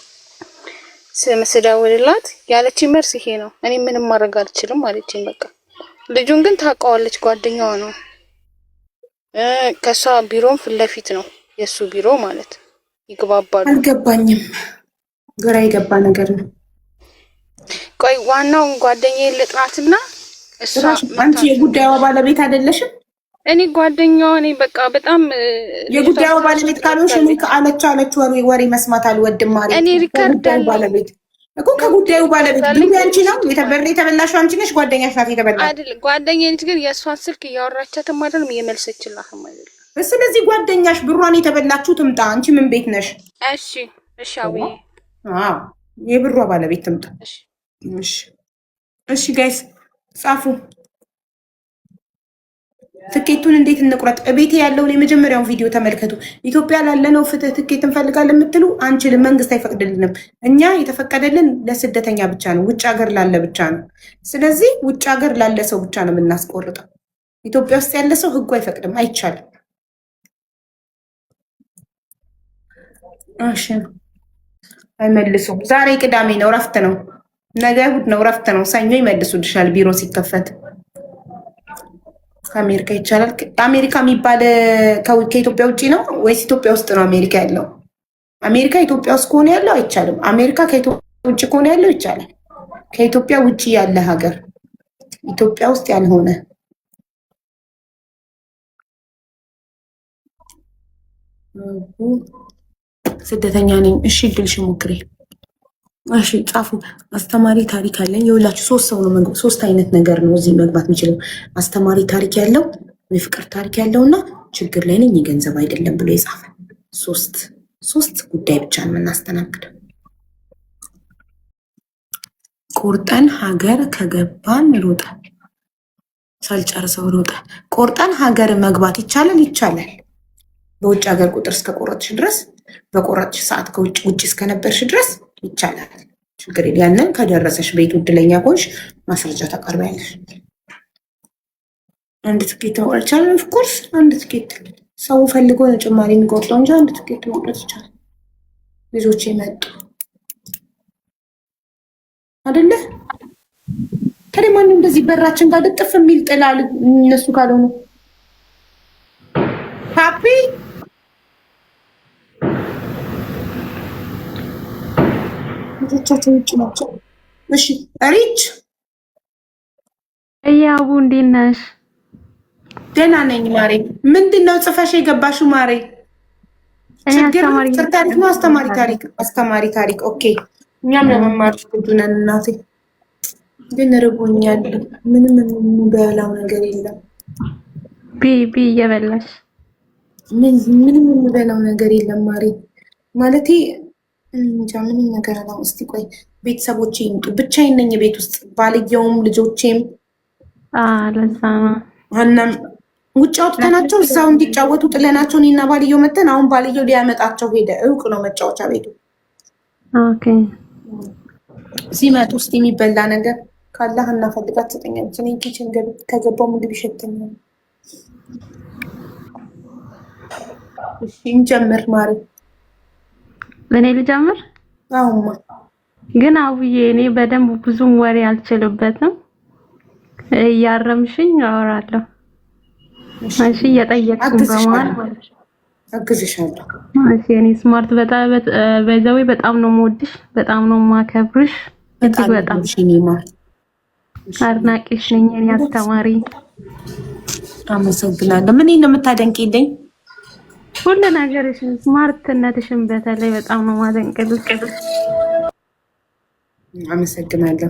ስደውልላት ያለችኝ መልስ ይሄ ነው። እኔ ምንም ማድረግ አልችልም አለችኝ። በቃ ልጁን ግን ታውቀዋለች፣ ጓደኛዋ ነው። ከሷ ቢሮም ፊት ለፊት ነው የሱ ቢሮ ማለት ይግባባሉ። አልገባኝም፣ ግራ የገባ ነገር ነው። ቆይ ዋናው ጓደኛዬ ልጥራትና እሷ አንቺ የጉዳዩ ባለቤት አይደለሽም? እኔ ጓደኛዋ ነኝ። በቃ በጣም የጉዳዩ ባለቤት ካልሆንሽ እኔ አለች ወሬ መስማት አልወድም ማለት እኔ ሪከርድ ባለቤት እኮ ከጉዳዩ ባለቤት ግን አንቺ ነው የተበላሽው አንቺ ነሽ፣ ጓደኛሽ ናት የተበላሽ አይደል? ጓደኛዬ ነች፣ ግን የእሷን ስልክ እያወራቻትም አይደለም እየመለሰችላትም አይደለም። ስለዚህ ጓደኛሽ ብሯን የተበላችሁ ትምጣ። አንቺ ምን ቤት ነሽ? እሺ አውዬ የብሯ ባለቤት ትምጣ። እሺ ጋይስ ጻፉ። ትኬቱን እንዴት እንቁረጥ? ቤቴ ያለውን የመጀመሪያውን ቪዲዮ ተመልከቱ። ኢትዮጵያ ላለነው ፍትህ ትኬት እንፈልጋለን የምትሉ አንችልም፣ መንግስት አይፈቅድልንም። እኛ የተፈቀደልን ለስደተኛ ብቻ ነው፣ ውጭ ሀገር ላለ ብቻ ነው። ስለዚህ ውጭ ሀገር ላለ ሰው ብቻ ነው የምናስቆርጠው። ኢትዮጵያ ውስጥ ያለ ሰው ህጉ አይፈቅድም፣ አይቻልም። እሺ አይመልሱም። ዛሬ ቅዳሜ ነው፣ ረፍት ነው። ነገ እሑድ ነው፣ ረፍት ነው። ሰኞ ይመልሱልሻል ቢሮ ሲከፈት። ከአሜሪካ ይቻላል። አሜሪካ የሚባል ከኢትዮጵያ ውጭ ነው ወይስ ኢትዮጵያ ውስጥ ነው አሜሪካ ያለው? አሜሪካ ኢትዮጵያ ውስጥ ከሆነ ያለው አይቻልም። አሜሪካ ከኢትዮጵያ ውጭ ከሆነ ያለው ይቻላል። ከኢትዮጵያ ውጭ ያለ ሀገር ኢትዮጵያ ውስጥ ያልሆነ ስደተኛ ነኝ። እሺ ድልሽ ሞክሬ። እሺ ጻፉ። አስተማሪ ታሪክ አለኝ። የሁላችሁ 3 ሰው ነው መግባት። 3 አይነት ነገር ነው እዚህ መግባት የሚችለው። አስተማሪ ታሪክ ያለው፣ የፍቅር ታሪክ ያለው እና ችግር ላይ ነኝ የገንዘብ አይደለም ብሎ የጻፈ 3 ጉዳይ ብቻ ነው የምናስተናግደው። ቆርጠን ሀገር ከገባን ሮጠ ሳልጨርሰው ሮጠ። ቆርጠን ሀገር መግባት ይቻላል? ይቻላል። በውጭ ሀገር ቁጥር እስከቆረጥሽ ድረስ፣ በቆረጥሽ ሰዓት ከውጭ እስከነበርሽ ድረስ ይቻላል። ችግር የለም። ያንን ከደረሰሽ ቤት እድለኛ ከሆንሽ ማስረጃ ታቀርቢያለሽ። አንድ ትኬት መቁረጥ ይቻላል። ኦፍኮርስ አንድ ትኬት ሰው ፈልጎ ነው ጭማሪ የሚቆርጠው እንጂ አንድ ትኬት መቁረጥ ይቻላል። ልጆች መጡ አይደለ? ታዲያ ማንም እንደዚህ በራችን ጋር ልጥፍ የሚል ጥላል እነሱ ካልሆኑ ሀፒ ልጆቻቸው ውጭ ናቸው። እሺ ሪች እያቡ እንዴት ነሽ? ደህና ነኝ ማሬ። ምንድን ነው ጽፈሽ የገባሽው ማሬ? ታሪክ ነው አስተማሪ ታሪክ። ኦኬ እኛም ለመማር ዝግጁ ነን እናቴ። ግን ርቦኛል። ምንም የምበላው ነገር የለም። ቢ እየበላሽ ምንም የምበላው ነገር የለም ማሬ። ማለቴ እንጃ ምንም ነገር ነው። እስቲ ቆይ ቤተሰቦቼ ይምጡ። ብቻዬን ነኝ ቤት ውስጥ፣ ባልየውም ልጆቼም። ለዛ ነው ሀናም ውጭ አውጥተናቸው እዛው እንዲጫወቱ ጥለናቸው እኔና ባልየው መተን፣ አሁን ባልየው ሊያመጣቸው ሄደ። እውቅ ነው መጫወቻ ቤቱ። ኦኬ ሲመጡ ውስጥ የሚበላ ነገር ካለ ሀና ፈልጋ ትሰጠኛለች። እኔ ኪችን ከገባው ምግብ ይሸተኛል። እሺ እንጀምር ማሪ። እኔ ልጀምር? አሁንማ ግን አውዬ እኔ በደንብ ብዙም ወሬ አልችልበትም። እያረምሽኝ አወራለሁ። እሺ እየጠየቅኩኝ በመሀል ማለት ነው። አግዝሻለሁ። እሺ እኔ ስማርት በዛው በጣም ነው የምወድሽ፣ በጣም ነው የማከብርሽ። እጅግ በጣም አድናቂሽ ነኝ እኔ አስተማሪ። አመሰግናለሁ። ምን ነው የምታደንቂልኝ? ሁሉ ነገርሽን፣ ስማርትነትሽን በተለይ በጣም ነው ማደንቅልሽ። አመሰግናለሁ።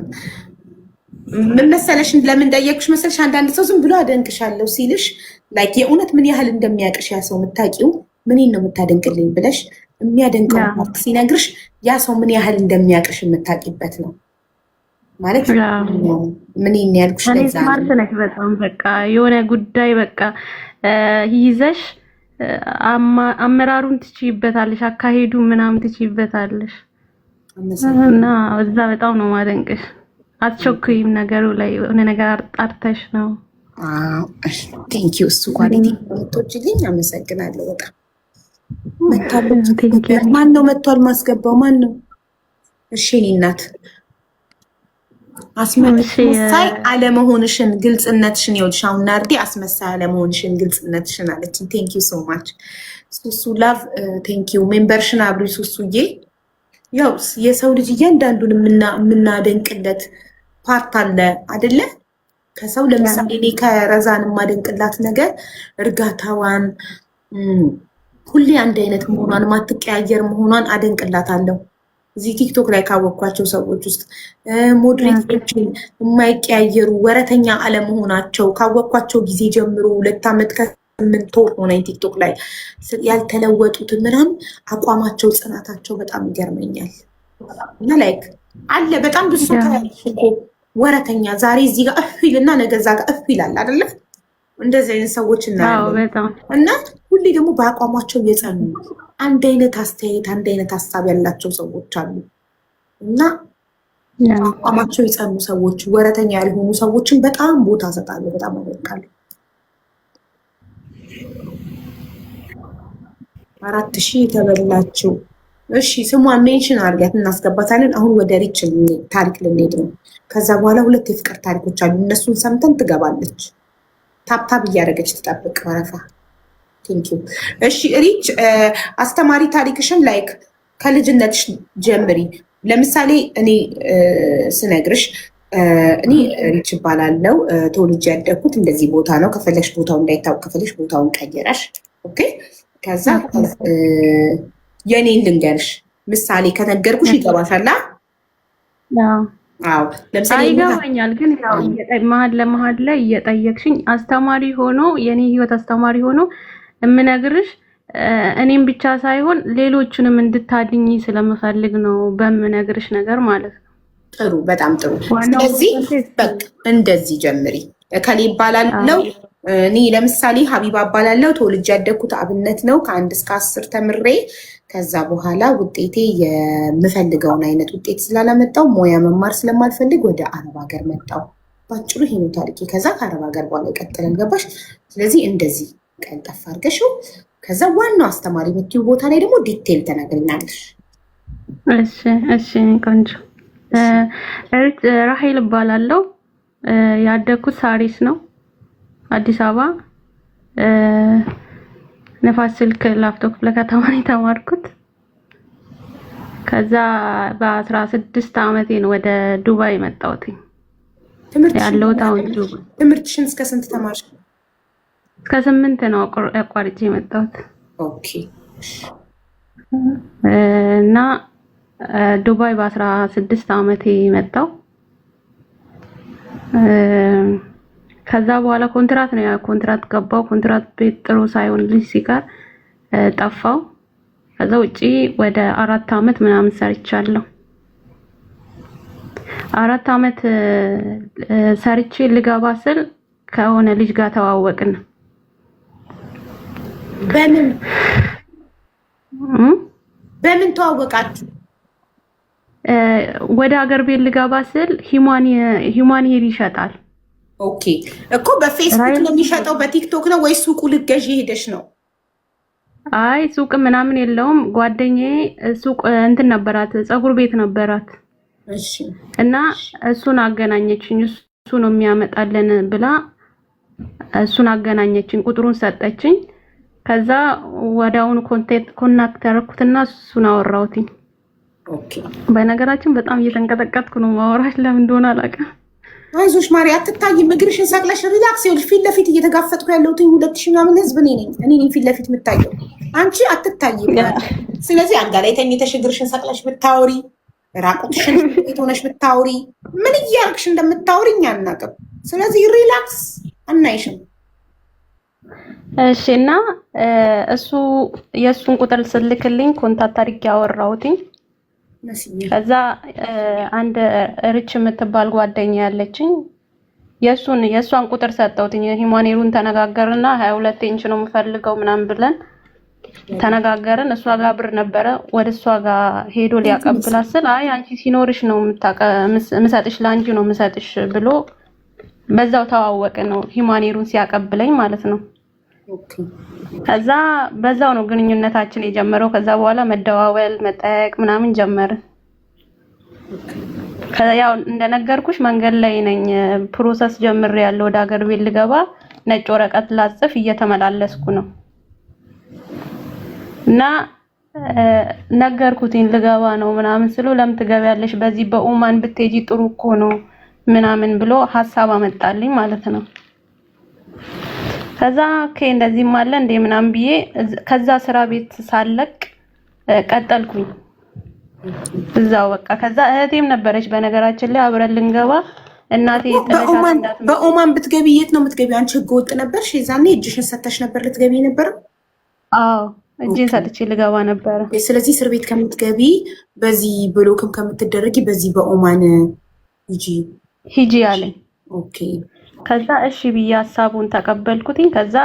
ምን መሰለሽ ለምን ጠየቅሽ መሰለሽ? አንዳንድ ሰው ዝም ብሎ አደንቅሻለሁ ሲልሽ ላይክ የእውነት ምን ያህል እንደሚያውቅሽ ያ ሰው የምታውቂው ምንን ነው የምታደንቅልኝ ብለሽ የሚያደንቀው ፓርት ሲነግርሽ ያ ሰው ምን ያህል እንደሚያቅሽ የምታውቂበት ነው ማለት ምን ያልኩሽ ለዛ ስማርት ነሽ በጣም በቃ የሆነ ጉዳይ በቃ ይዘሽ አመራሩን ትችይበታለሽ፣ አካሄዱ ምናምን ትችይበታለሽ እና እዛ በጣም ነው ማደንቅሽ። አትቸኩይም ነገሩ ላይ የሆነ ነገር አጣርተሽ ነው። ቴንክ ዩ እሱ ኳሊቲ ተወችልኝ። አመሰግናለሁ በጣም ማን ነው መጥቷል ማስገባው ማን ነው? እሺ እኔ እናት አስመሳይ አለመሆንሽን ግልጽነትሽን ይኸውልሽ አሁን ናርዲ አስመሳይ አለመሆንሽን ግልጽነትሽን አለችኝ። ቴንክ ዩ ሶ ማች ሱሱ ላቭ ቴንክ ዩ ሜምበርሽን አብሪ ሱሱዬ። ያው የሰው ልጅ እያንዳንዱን የምናደንቅለት ፓርት አለ አይደለ? ከሰው ለምሳሌ እኔ ከረዛን የማደንቅላት ነገር እርጋታዋን፣ ሁሌ አንድ አይነት መሆኗን፣ ማትቀያየር መሆኗን አደንቅላታለሁ። እዚህ ቲክቶክ ላይ ካወቅኳቸው ሰዎች ውስጥ ሞዴሬተሮችን የማይቀያየሩ ወረተኛ አለመሆናቸው ካወቅኳቸው ጊዜ ጀምሮ 2 ዓመት ከ8 ወር ሆነኝ ቲክቶክ ላይ ያልተለወጡትን ምናምን አቋማቸው፣ ጽናታቸው በጣም ይገርመኛል። እና ላይክ አለ በጣም ብዙ እኮ ወረተኛ ዛሬ እዚህ ጋር እፍ ይልና ነገ እዛ ጋር እፍ ይላል አይደለ? እንደዚህ አይነት ሰዎች እናያለን። እና ሁሌ ደግሞ በአቋማቸው የጸኑ አንድ አይነት አስተያየት አንድ አይነት ሀሳብ ያላቸው ሰዎች አሉ። እና አቋማቸው የጸኑ ሰዎች ወረተኛ ያልሆኑ ሰዎችን በጣም ቦታ እሰጣለሁ፣ በጣም አደንቃለሁ። 4000 የተበላችው እሺ፣ ስሟን ሜንሽን አድርጊያት እናስገባታለን። አሁን ወደ ሪች ታሪክ ልንሄድ ነው። ከዛ በኋላ 2 የፍቅር ታሪኮች አሉ። እነሱን ሰምተን ትገባለች። ታፕታፕ እያደረገች ትጠብቅ ወረፋ። ቴንኪዩ። እሺ ሪች አስተማሪ ታሪክሽን ላይክ ከልጅነትሽ ጀምሪ። ለምሳሌ እኔ ስነግርሽ እኔ ሪች እባላለሁ። ተወልጄ ያደግኩት እንደዚህ ቦታ ነው። ከፈለሽ ቦታው እንዳይታወቅ ከፈለሽ ቦታውን ቀይረሽ ኦኬ። ከዛ የኔን ልንገርሽ ምሳሌ ከነገርኩሽ ይገባሻል? አዎ ለምሳሌ ይገባኛል። ግን ያው መሀል ላይ እየጠየቅሽኝ አስተማሪ ሆኖ የኔ ህይወት አስተማሪ ሆኖ የምነግርሽ እኔም ብቻ ሳይሆን ሌሎችንም እንድታድኝ ስለምፈልግ ነው በምነግርሽ ነገር ማለት ነው። ጥሩ፣ በጣም ጥሩ። ስለዚህ በቃ እንደዚህ ጀምሪ። ከሌ ይባላለው እኔ ለምሳሌ ሀቢባ እባላለሁ። ተወልጄ ያደግኩት አብነት ነው። ከ1 እስከ 10 ተምሬ ከዛ በኋላ ውጤቴ የምፈልገውን አይነት ውጤት ስላላመጣው ሙያ መማር ስለማልፈልግ ወደ አረብ ሀገር መጣው። ባጭሩ ይሄ ነው ታሪኬ። ከዛ ከአረብ ሀገር በኋላ ይቀጥላል። ገባሽ? ስለዚህ እንደዚህ ቀልጠፍ አድርገሽው ከዛ ዋናው አስተማሪ የምትይው ቦታ ላይ ደግሞ ዲቴል ተናግሪናለሽ። እሺ ቆንጆ። ራሄል እባላለሁ። ያደግኩት ሳሪስ ነው አዲስ አበባ ነፋስ ስልክ ላፍቶ ክፍለ ከተማ ነው የተማርኩት። ከዛ በ16 ዓመቴ ነው ወደ ዱባይ መጣሁት። ያለሁት አሁን ዱባይ። ትምህርትሽን እስከ ስንት ተማርሽ? እስከ 8 ነው አቋርጬ የመጣሁት። ኦኬ። እና ዱባይ በ16 ዓመቴ መጣሁ። ከዛ በኋላ ኮንትራት ነው ኮንትራት ገባው። ኮንትራት ቤት ጥሩ ሳይሆን ልጅ ሲቀር ጠፋው። ከዛ ውጪ ወደ 4 ዓመት ምናምን ሰርቻለሁ። 4 ዓመት ሰርቼ ልገባ ስል ከሆነ ልጅ ጋር ተዋወቅን። በምን ተዋወቃችሁ? ወደ ሀገር ቤት ልገባ ስል ሂማን ሄር ይሸጣል። ኦኬ እኮ በፌስቡክ ነው የሚሸጠው በቲክቶክ ነው ወይስ ሱቁ ልትገዢ ሄደሽ ነው? አይ ሱቅ ምናምን የለውም። ጓደኛዬ ሱቅ እንትን ነበራት፣ ፀጉር ቤት ነበራት። እሺ። እና እሱን አገናኘችኝ። እሱ ነው የሚያመጣልን ብላ እሱን አገናኘችኝ፣ ቁጥሩን ሰጠችኝ። ከዛ ወዲያውኑ ኮንታክት ያደረኩትና እሱን አወራሁትኝ። ኦኬ። በነገራችን በጣም እየተንቀጠቀጥኩ ነው ማወራሽ፣ ለምን እንደሆነ አላውቅም። አይዞሽ ማሪ አትታይም። እግርሽን ሰቅለሽ ሪላክስ። ይኸውልሽ ፊት ለፊት እየተጋፈጥኩ ያለሁት 2000 ምናምን ህዝብ እኔ ነኝ ፊት ለፊት የምታየው፣ አንቺ አትታይም። ስለዚህ አልጋ ላይ ተኝተሽ እግርሽን ሰቅለሽ ብታወሪ፣ ራቁትሽን ቤት ሆነሽ ብታወሪ፣ ምን እያልክሽ እንደምታወሪ እኛ አናውቅም። ስለዚህ ሪላክስ፣ አናይሽም። እሺ እና እሱ የሱን ቁጥር ስልክልኝ ኮንታክት አድርጌ አወራሁትኝ። ከዛ አንድ ርች የምትባል ጓደኛ ያለችኝ የሷን ቁጥር ሰጠሁትኝ። ሂማኔሩን ተነጋገርና 22 ኢንች ነው የምፈልገው ምናምን ብለን ተነጋገርን። እሷ ጋር ብር ነበረ ወደ እሷ ጋር ሄዶ ሊያቀብላት ስል አይ አንቺ ሲኖርሽ ነው የምሰጥሽ ለአንቺ ነው የምሰጥሽ ብሎ በዛው ተዋወቀ ነው ሂማኔሩን ሲያቀብለኝ ማለት ነው። ከዛ በዛው ነው ግንኙነታችን የጀመረው። ከዛ በኋላ መደዋወል መጠየቅ ምናምን ጀመርን። ያው እንደነገርኩሽ መንገድ ላይ ነኝ፣ ፕሮሰስ ጀምሬያለሁ። ወደ ሀገር ቤት ልገባ ነጭ ወረቀት ላጽፍ እየተመላለስኩ ነው እና ነገርኩትኝ ልገባ ነው ምናምን ስለው ለምን ትገቢያለሽ በዚህ በኦማን ብትሄጂ ጥሩ እኮ ነው ምናምን ብሎ ሐሳብ አመጣልኝ ማለት ነው። ከዛ እንደዚህም አለ እንደ ምናምን ብዬ ከዛ ስራ ቤት ሳለቅ ቀጠልኩኝ እዛው በቃ። ከዛ እህቴም ነበረች በነገራችን ላይ አብረን ልንገባ እናቴ ተለሻት በኦማን ብትገቢ የት ነው የምትገቢው? አንቺ ህገ ወጥ ነበርሽ የዛኔ እጅሽን ሰተሽ ነበር ልትገቢ ነበር? አዎ እጄን ሰጥቼ ልገባ ነበር። ስለዚህ እስር ቤት ከምትገቢ በዚህ ብሎክም ከምትደረጊ በዚህ በኦማን ሂጂ አለኝ። ኦኬ ከዛ እሺ ብዬ ሐሳቡን ተቀበልኩትኝ። ከዛ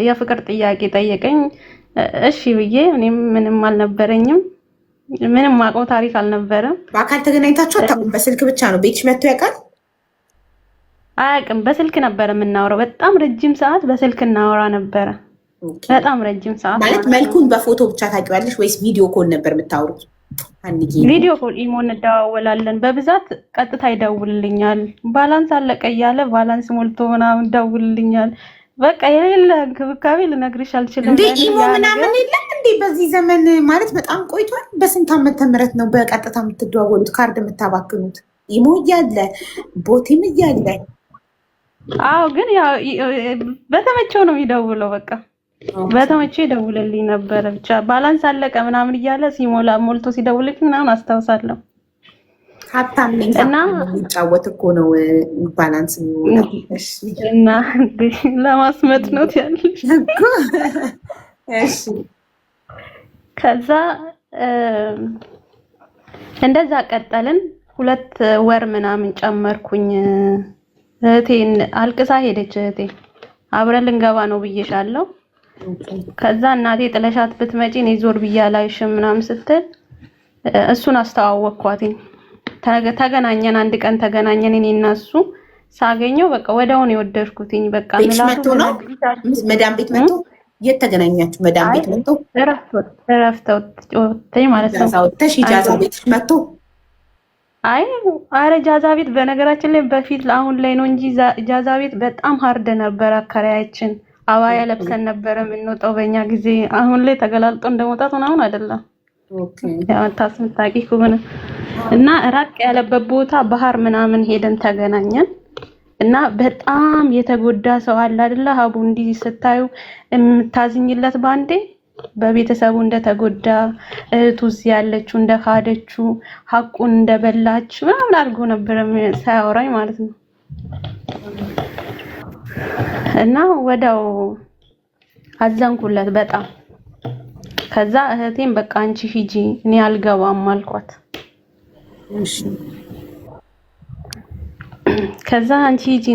የፍቅር ጥያቄ ጠየቀኝ። እሺ ብዬ እኔም ምንም አልነበረኝም፣ ምንም ማውቀው ታሪክ አልነበረም። በአካል ተገናኝታችሁ አታውቁም? በስልክ ብቻ ነው? ቤትሽ መጥቶ ያውቃል? አያውቅም። በስልክ ነበር የምናወራው። በጣም ረጅም ሰዓት በስልክ እናወራ ነበረ። በጣም ረጅም ሰዓት ማለት መልኩን በፎቶ ብቻ ታውቂዋለሽ ወይስ ቪዲዮ ኮል ነበር የምታወሩት? ቪዲዮ ኮል ኢሞ እንደዋወላለን። በብዛት ቀጥታ ይደውልልኛል። ባላንስ አለቀ እያለ ባላንስ ሞልቶ ምናምን ይደውልልኛል። በቃ የሌለ እንክብካቤ ልነግርሽ አልችልም። እንዴ ኢሞ ምናምን የለም እንዴ በዚህ ዘመን? ማለት በጣም ቆይቷል። በስንት ዓመተ ምህረት ነው በቀጥታ የምትደዋወሉት ካርድ የምታባክኑት? ኢሞ እያለ ቦቲም እያለ። አዎ ግን ያው በተመቸው ነው የሚደውለው። በቃ በተመቸው ይደውልልኝ ነበር። ብቻ ባላንስ አለቀ ምናምን እያለ ሲሞላ ሞልቶ ሲደውልልኝ ምናምን አስታውሳለሁ። ሀብታም ነኝ እና የሚጫወት እኮ ነው ባላንስ እና ለማስመጥ ነው ያለሽ እኮ። እሺ ከዛ እንደዛ ቀጠልን። 2 ወር ምናምን ጨመርኩኝ። እህቴን አልቅሳ ሄደች። እህቴ አብረን ልንገባ ነው ብዬሻለሁ። ከዛ እናቴ ጥለሻት ብትመጪ እኔ ዞር ብዬ አላይሽም ምናምን ስትል እሱን አስተዋወቅኳትኝ። ተገናኘን። አንድ ቀን ተገናኘን እኔ እና እሱ። ሳገኘው በቃ ወዲያውኑ የወደድኩትኝ። በቃ ምላቱ ነው መዳም ቤት መጥቶ የት ተገናኛችሁ? መዳም ቤት መጥቶ እረፍት ማለት ነው። ሳውተሽ ኢጃዛ ቤት መጥቶ አይ አረ ጃዛ ቤት በነገራችን ላይ በፊት አሁን ላይ ነው እንጂ ጃዛ ቤት በጣም ሃርድ ነበር። አከራያችን አባያ ለብሰን ነበር የምንወጣው በእኛ ጊዜ። አሁን ላይ ተገላልጦ እንደመውጣት ምናምን አይደለም። ኦኬ ያው ታስምታቂ ከሆነ እና ራቅ ያለበት ቦታ ባህር ምናምን ሄደን ተገናኘን። እና በጣም የተጎዳ ሰው አለ አይደለ? ሀቡ እንዲህ ስታዩ የምታዝኝለት ባንዴ በቤተሰቡ እንደተጎዳ እህቱስ ያለችው እንደካደችው ሐቁን እንደበላች ምናምን አድርጎ ነበር ሳያወራኝ ማለት ነው። እና ወዳው አዘንኩለት በጣም። ከዛ እህቴም በቃ አንቺ ሂጂ እኔ አልገባም አልኳት። እሺ ከዛ አንቺ ሂጂ